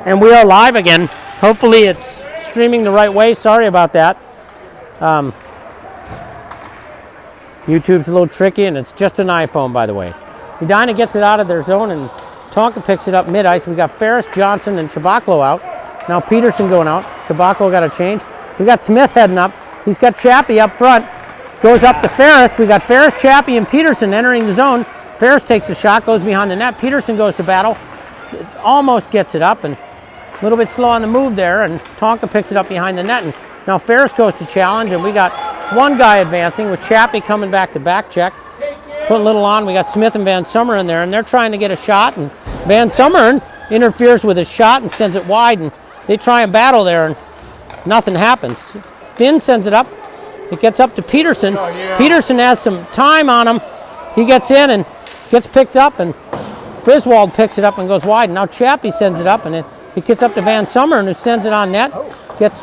And we are live again. Hopefully it's streaming the right way. Sorry about that. YouTube's a little tricky, and it's just an iPhone, by the way. Edina gets it out of their zone, and Tonka picks it up mid-ice. We got Ferris, Johnson, and Chabaclo out. Now Peterson going out. Chabaclo got a change. We got Smith heading up. He's got Chappie up front. Goes up to Ferris. We got Ferris, Chappie, and Peterson entering the zone. Ferris takes a shot, goes behind the net. Peterson goes to battle. Almost gets it up, and a little bit slow on the move there, and Tonka picks it up behind the net. And now Ferris goes to challenge, and we got one guy advancing with Chappie coming back to back check. Put a little on. We got Smith and Van Summer in there, and they're trying to get a shot, and Van Summer interferes with his shot and sends it wide, and they try and battle there, and nothing happens. Finn sends it up. It gets up to Peterson. Oh, yeah. Peterson has some time on him. He gets in and gets picked up, and Friswold picks it up and goes wide. Now Chappie sends it up, and it gets up to Van Summer, who sends it on net. Gets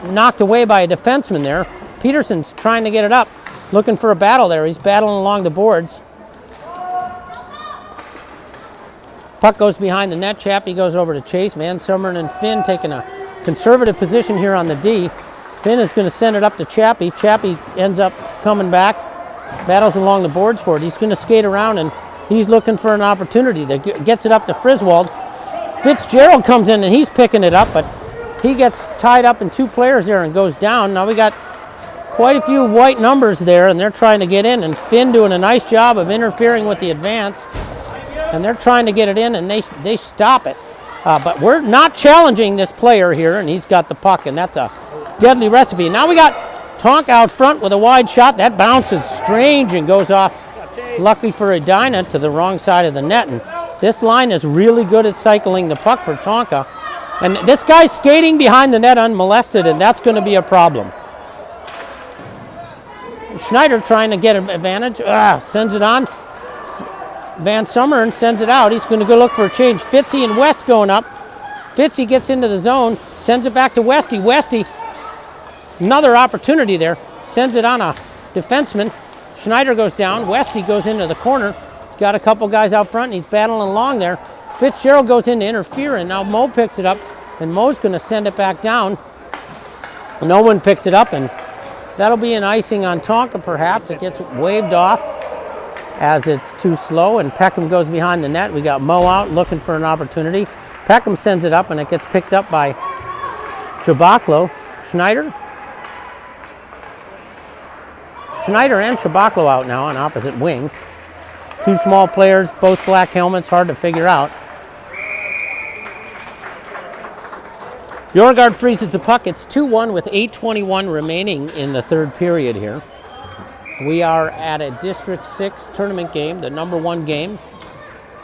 knocked away by a defenseman there. Peterson's trying to get it up, looking for a battle there. He's battling along the boards. Puck goes behind the net. Chappie goes over to Chase. Van Summer and Finn taking a conservative position here on the D. Finn is going to send it up to Chappie. Chappie ends up coming back, battles along the boards for it. He's going to skate around, and he's looking for an opportunity that gets it up to Friswold. Fitzgerald comes in, and he's picking it up, but he gets tied up in two players there and goes down. Now we got quite a few white numbers there, and they're trying to get in, and Finn doing a nice job of interfering with the advance, and they're trying to get it in, and they stop it. But we're not challenging this player here, and he's got the puck, and that's a deadly recipe. Now we got Tonka out front with a wide shot. That bounces strange and goes off, luckily for Edina, to the wrong side of the net. And this line is really good at cycling the puck for Tonka. And this guy's skating behind the net unmolested, and that's going to be a problem. Schneider trying to get an advantage. Sends it on. Van Summer sends it out. He's going to go look for a change. Fitzy and West going up. Fitzy gets into the zone, sends it back to Westy. Westy, another opportunity there. Sends it on a defenseman. Schneider goes down. Westy goes into the corner. He's got a couple guys out front, and he's battling along there. Fitzgerald goes in to interfere, and now Mo picks it up, and Mo's going to send it back down. No one picks it up, and that'll be an icing on Tonka, perhaps. It gets waved off as it's too slow, and Peckham goes behind the net. We got Mo out looking for an opportunity. Peckham sends it up, and it gets picked up by Chabaclo. Schneider and Chabaclo out now on opposite wings. Two small players, both black helmets, hard to figure out. Yorgard freezes the puck. It's 2-1 with 8:21 remaining in the third period here. We are at a District 6 tournament game, the number one game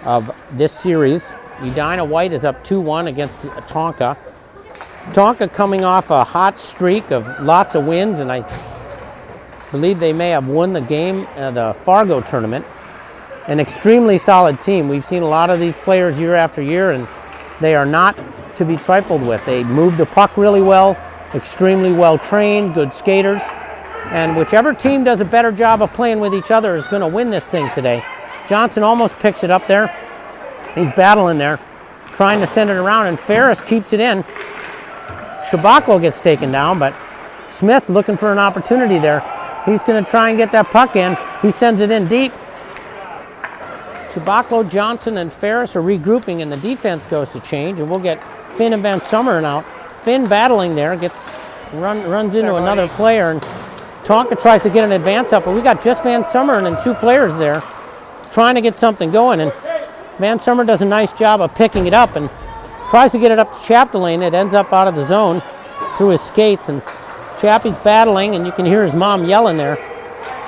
of this series. Edina White is up 2-1 against Tonka. Tonka coming off a hot streak of lots of wins, and I believe they may have won the game at the Fargo tournament. An extremely solid team. We've seen a lot of these players year after year, and they are not to be trifled with. They move the puck really well, extremely well trained, good skaters, and whichever team does a better job of playing with each other is going to win this thing today. Johnson almost picks it up there. He's battling there, trying to send it around, and Ferris keeps it in. Chabaclo gets taken down, but Smith looking for an opportunity there. He's going to try and get that puck in. He sends it in deep. Chabaclo, Johnson, and Ferris are regrouping, and the defense goes to change, and we'll get Finn and Van Summer out. Finn battling there, runs into another player, and Tonka tries to get an advance up, but we got just Van Summer and two players there trying to get something going, and Van Summer does a nice job of picking it up and tries to get it up to Chapdelaine. It ends up out of the zone through his skates, and Chappie's battling, and you can hear his mom yelling there.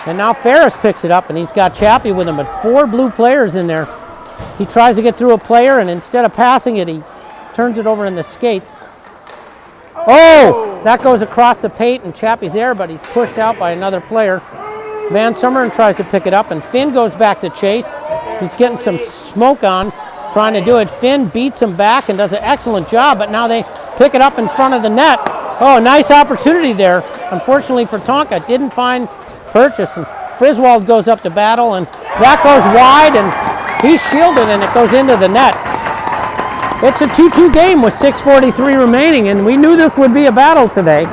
And now Ferris picks it up, and he's got Chappie with him, but four blue players in there. He tries to get through a player, and instead of passing it, he turns it over in the skates. Oh! That goes across the paint, and Chappie's there, but he's pushed out by another player. Van Summer tries to pick it up, and Finn goes back to chase. He's getting some smoke on, trying to do it. Finn beats him back and does an excellent job, but now they pick it up in front of the net. Oh, nice opportunity there. Unfortunately for Tonka, didn't find purchase, and Friswold goes up to battle, and that goes wide, and he's shielded, and it goes into the net. It's a 2-2 game with 6:43 remaining, and we knew this would be a battle today.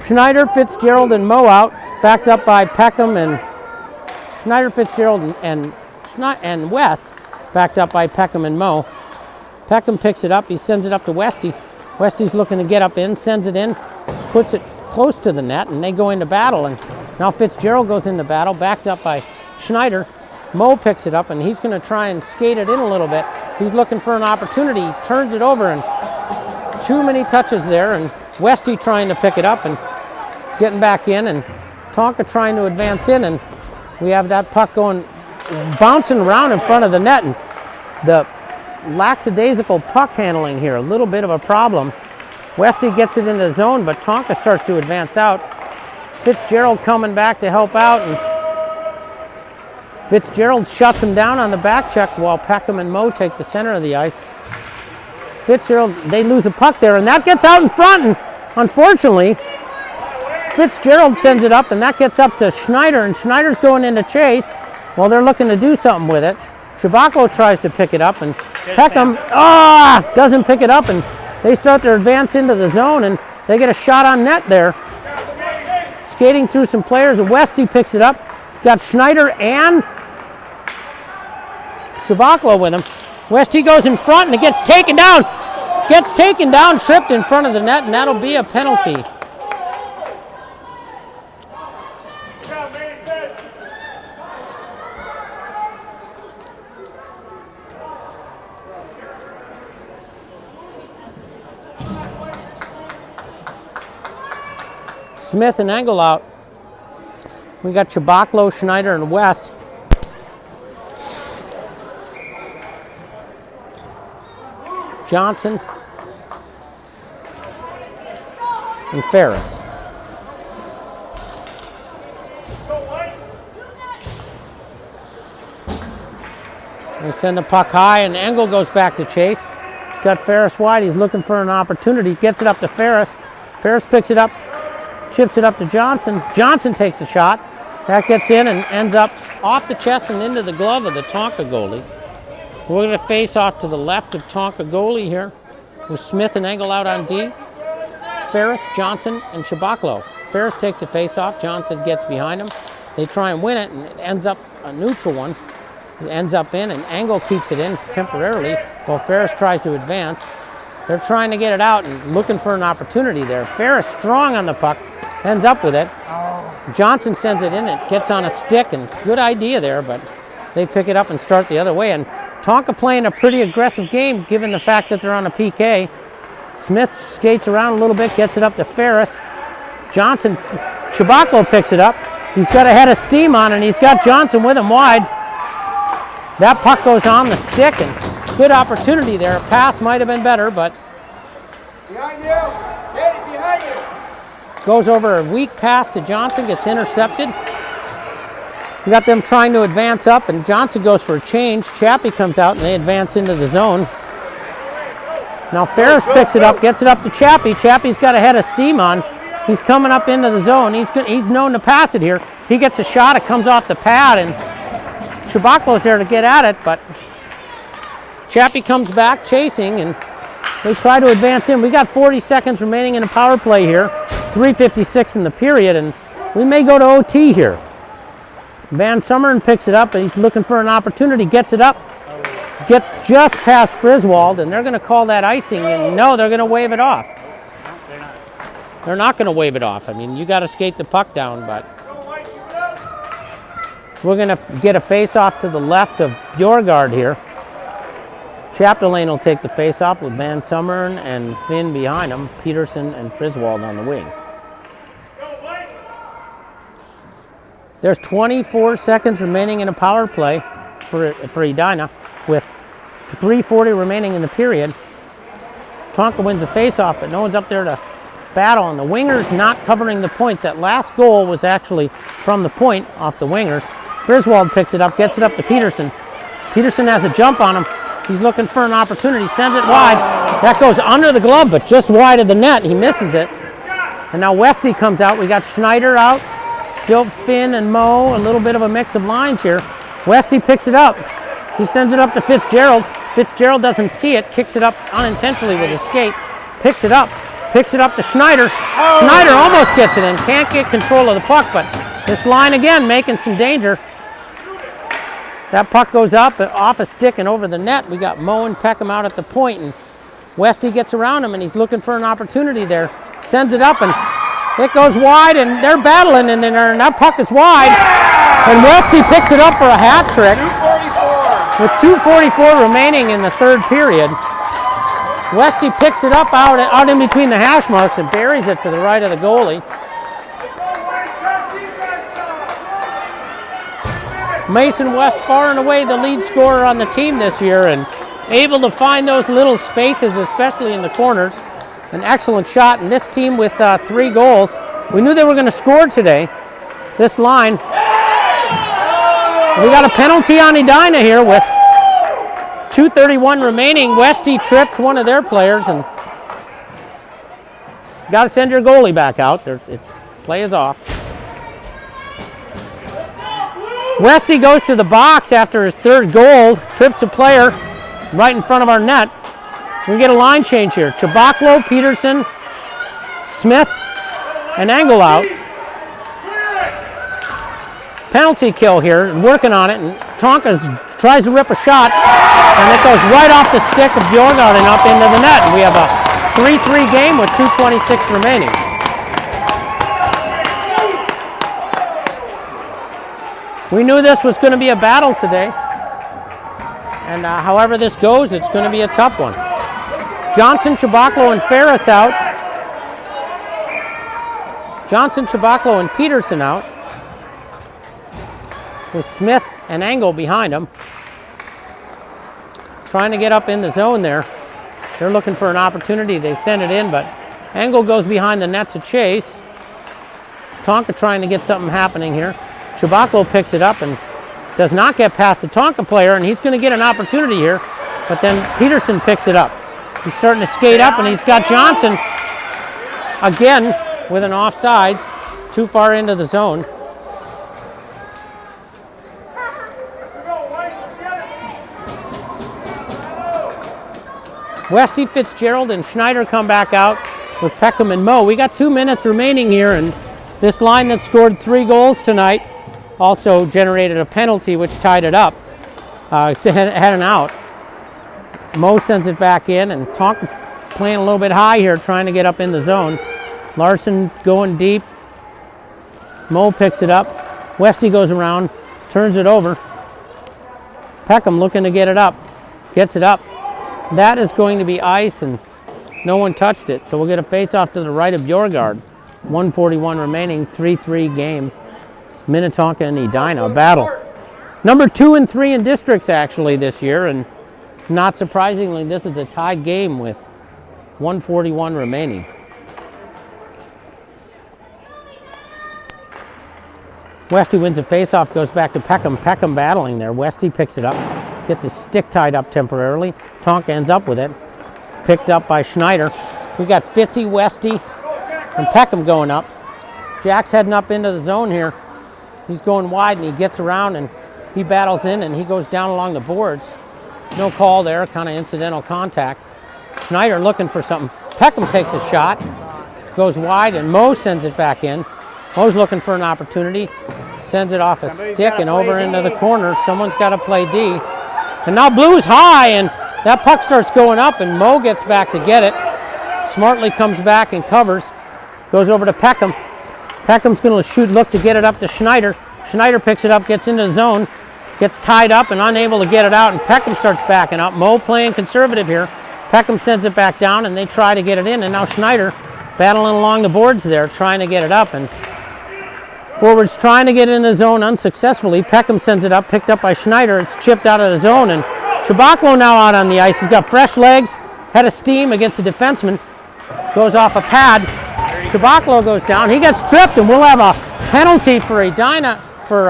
Schneider, Fitzgerald, and Moe out, backed up by Peckham and Schneider, Fitzgerald, and West, backed up by Peckham and Moe. Peckham picks it up. He sends it up to Westy. Westy's looking to get up in, sends it in, puts it close to the net, and they go into battle. And now Fitzgerald goes into battle, backed up by Schneider. Moe picks it up, and he's going to try and skate it in a little bit. He's looking for an opportunity. He turns it over, and too many touches there, and Westy trying to pick it up and getting back in, and Tonka trying to advance in, and we have that puck going, bouncing around in front of the net, and the lackadaisical puck handling here, a little bit of a problem. Westy gets it into the zone, but Tonka starts to advance out. Fitzgerald coming back to help out, and Fitzgerald shuts him down on the back check while Peckham and Moe take the center of the ice. Fitzgerald, they lose a puck there, and that gets out in front, and unfortunately, Fitzgerald sends it up, and that gets up to Schneider, and Schneider's going into chase while they're looking to do something with it. Chabaclo tries to pick it up, and Peckham doesn't pick it up, and they start to advance into the zone, and they get a shot on net there. Skating through some players, and Westy picks it up. He's got Schneider and Chabaclo with him. Westy goes in front, and it gets taken down. Tripped in front of the net, and that'll be a penalty. Smith and Engel out. We got Chabaclo, Schneider, and West. Johnson and Ferris. They send the puck high, and Engel goes back to chase. He's got Ferris wide. He's looking for an opportunity. Gets it up to Ferris. Ferris picks it up. Chips it up to Johnson. Johnson takes a shot. That gets in and ends up off the chest and into the glove of the Tonka goalie. We're going to face off to the left of Tonka goalie here with Smith and Engel out on D. Ferris, Johnson, and Chabaclo. Ferris takes a face off. Johnson gets behind him. They try and win it, and it ends up a neutral one. It ends up in, and Engel keeps it in temporarily while Ferris tries to advance. They're trying to get it out and looking for an opportunity there. Ferris strong on the puck. Ends up with it. Johnson sends it in. It gets on a stick, and good idea there, but they pick it up and start the other way. And Tonka playing a pretty aggressive game given the fact that they're on a PK. Smith skates around a little bit, gets it up to Ferris. Johnson, Chabaclo picks it up. He's got a head of steam on, and he's got Johnson with him wide. That puck goes on the stick, and good opportunity there. A pass might have been better, but behind you. Get it behind you. Goes over a weak pass to Johnson, gets intercepted. We got them trying to advance up, and Johnson goes for a change. Chappie comes out, and they advance into the zone. Now Ferris picks it up, gets it up to Chappie. Chappie's got a head of steam on. He's coming up into the zone. He's known to pass it here. He gets a shot. It comes off the pad, and Chabaclo's there to get at it, but Chappie comes back chasing, and they try to advance in. We got 40 seconds remaining in a power play here. 3:56 in the period, and we may go to OT here. Van Summeren picks it up, and he's looking for an opportunity, gets it up, gets just past Friswold, and they're going to call that icing, and no, they're going to wave it off. They're not going to wave it off. I mean, you got to skate the puck down, but we're going to get a face-off to the left of Bjorgard here. Chapdelaine will take the face-off with Van Summeren and Finn behind him, Peterson and Friswold on the wings. There's 24 seconds remaining in a power play for Edina with 3:40 remaining in the period. Tonka wins the face-off, but no one's up there to battle, and the wingers not covering the points. That last goal was actually from the point off the wingers. Friswold picks it up, gets it up to Peterson. Peterson has a jump on him. He's looking for an opportunity, sends it wide. That goes under the glove, but just wide of the net. He misses it. And now Westy comes out. We got Schneider out. Still Finn and Mo. A little bit of a mix of lines here. Westy picks it up. He sends it up to Fitzgerald. Fitzgerald doesn't see it. Kicks it up unintentionally with his skate. Picks it up. Picks it up to Schneider. Oh. Schneider almost gets it in. Can't get control of the puck, but this line again making some danger. That puck goes up off a stick and over the net. We got Mo and Peckham out at the point, and Westy gets around him, and he's looking for an opportunity there. Sends it up, and it goes wide, and they're battling in there, and that puck is wide. And Westy picks it up for a hat trick. 2:44. With 2:44 remaining in the third period. Westy picks it up out in between the hash marks and buries it to the right of the goalie. Mason West far and away the lead scorer on the team this year, and able to find those little spaces, especially in the corners. An excellent shot, and this team with 3 goals. We knew they were going to score today. This line. We got a penalty on Edina here with 2:31 remaining. Westy trips one of their players, and got to send your goalie back out. Play is off. Westy goes to the box after his 3rd goal, trips a player right in front of our net. We get a line change here. Chabaklo, Peterson, Smith, and Engel out. Penalty kill here, working on it, and Tonka tries to rip a shot, and it goes right off the stick of Bjorgard and up into the net. And we have a 3-3 game with 2:26 remaining. We knew this was going to be a battle today, and however this goes, it's going to be a tough one. Johnson, Chabaklo, and Ferris out. Johnson, Chabaklo, and Peterson out, with Smith and Engel behind them. Trying to get up in the zone there. They're looking for an opportunity. They send it in, but Engel goes behind the net to chase. Tonka trying to get something happening here. Chabaklo picks it up and does not get past the Tonka player, and he's going to get an opportunity here, but then Peterson picks it up. He's starting to skate up, and he's got Johnson again with an offsides, too far into the zone. Westy, Fitzgerald, and Schneider come back out with Peckham and Mo. We got 2 minutes remaining here, and this line that scored 3 goals tonight also generated a penalty which tied it up. Had an out. Mo sends it back in, and Tonka playing a little bit high here, trying to get up in the zone. Larson going deep. Mo picks it up. Westy goes around, turns it over. Peckham looking to get it up. Gets it up. That is going to be ice, and no one touched it. So we'll get a face-off to the right of Bjorgard. 1:41 remaining, 3-3 game. Minnetonka and Edina, a battle. Number 2 and 3 in districts actually this year, and not surprisingly, this is a tied game with 1:41 remaining. Westy wins a face-off, goes back to Peckham. Peckham battling there. Westy picks it up, gets his stick tied up temporarily. Tonka ends up with it. Picked up by Schneider. We got Fitzy, Westy, and Peckham going up. Jack's heading up into the zone here. He's going wide, and he gets around, and he battles in, and he goes down along the boards. No call there, kind of incidental contact. Schneider looking for something. Peckham takes a shot, goes wide, and Mo sends it back in. Mo's looking for an opportunity, sends it off a stick and over into the corner. Someone's got to play D. And now Blue's high, and that puck starts going up, and Mo gets back to get it. Smartly comes back and covers. Goes over to Peckham. Peckham's going to look to get it up to Schneider. Schneider picks it up, gets into the zone, gets tied up and unable to get it out, and Peckham starts backing up. Mo playing conservative here. Peckham sends it back down, and they try to get it in, and now Schneider battling along the boards there, trying to get it up, and forwards trying to get in the zone unsuccessfully. Peckham sends it up, picked up by Schneider. It's chipped out of the zone, and Chabaklo now out on the ice. He's got fresh legs, head of steam against the defenseman. Goes off a pad. Chabaklo goes down. He gets tripped, and we'll have a penalty for Edina for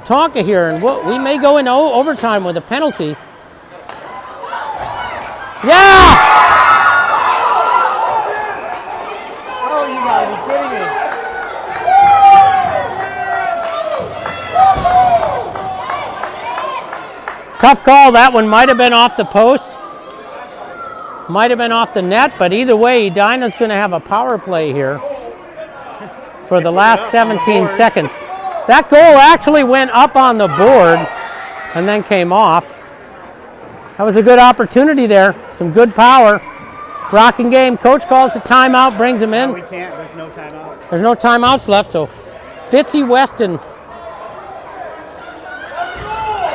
Tonka here, and we may go into overtime with a penalty. Yeah! Oh, you gotta be Tough call. That one might have been off the post. Might have been off the net, but either way, Edina's going to have a power play here for the last 17 seconds. That goal actually went up on the board and then came off. That was a good opportunity there. Some good power. Rocking game. Coach calls the timeout, brings him in. No, we can't. There's no timeouts. There's no timeouts left, so Fitzy, West, and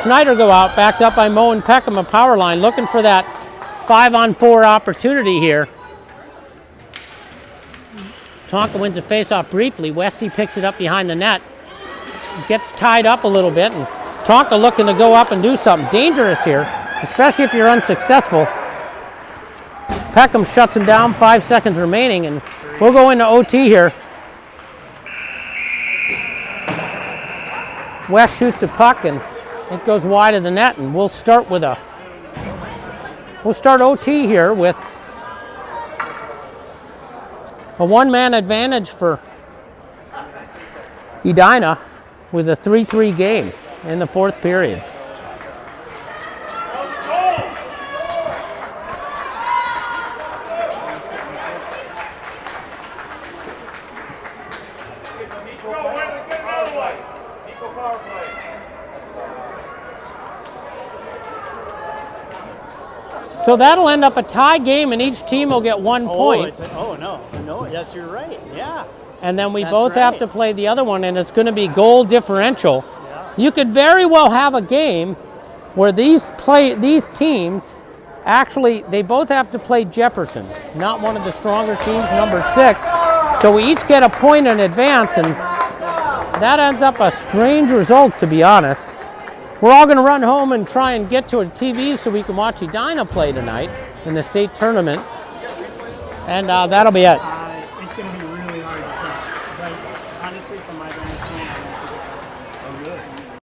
Snyder go out, backed up by Moe and Peckham, a power line, looking for that 5-on-4 opportunity here. Tonka wins the face-off briefly. Westy picks it up behind the net. Gets tied up a little bit, and Tonka looking to go up and do something dangerous here, especially if you're unsuccessful. Peckham shuts him down, 5 seconds remaining, and we'll go into OT here. West shoots the puck, and it goes wide of the net, and we'll start OT here with a one-man advantage for Edina with a 3-3 game in the fourth period. So that'll end up a tie game, and each team will get 1 point. No, you're right. Yeah. And then we both have to play the other one, and it's going to be goal differential. Yeah. You could very well have a game where these teams actually, they both have to play Jefferson, not one of the stronger teams, number 6. So we each get a point in advance, and that ends up a strange result, to be honest. We're all going to run home and try and get to a TV so we can watch Edina play tonight in the state tournament. And that'll be it. It's going to be really hard to tell. But honestly, from my vantage point, I don't think it's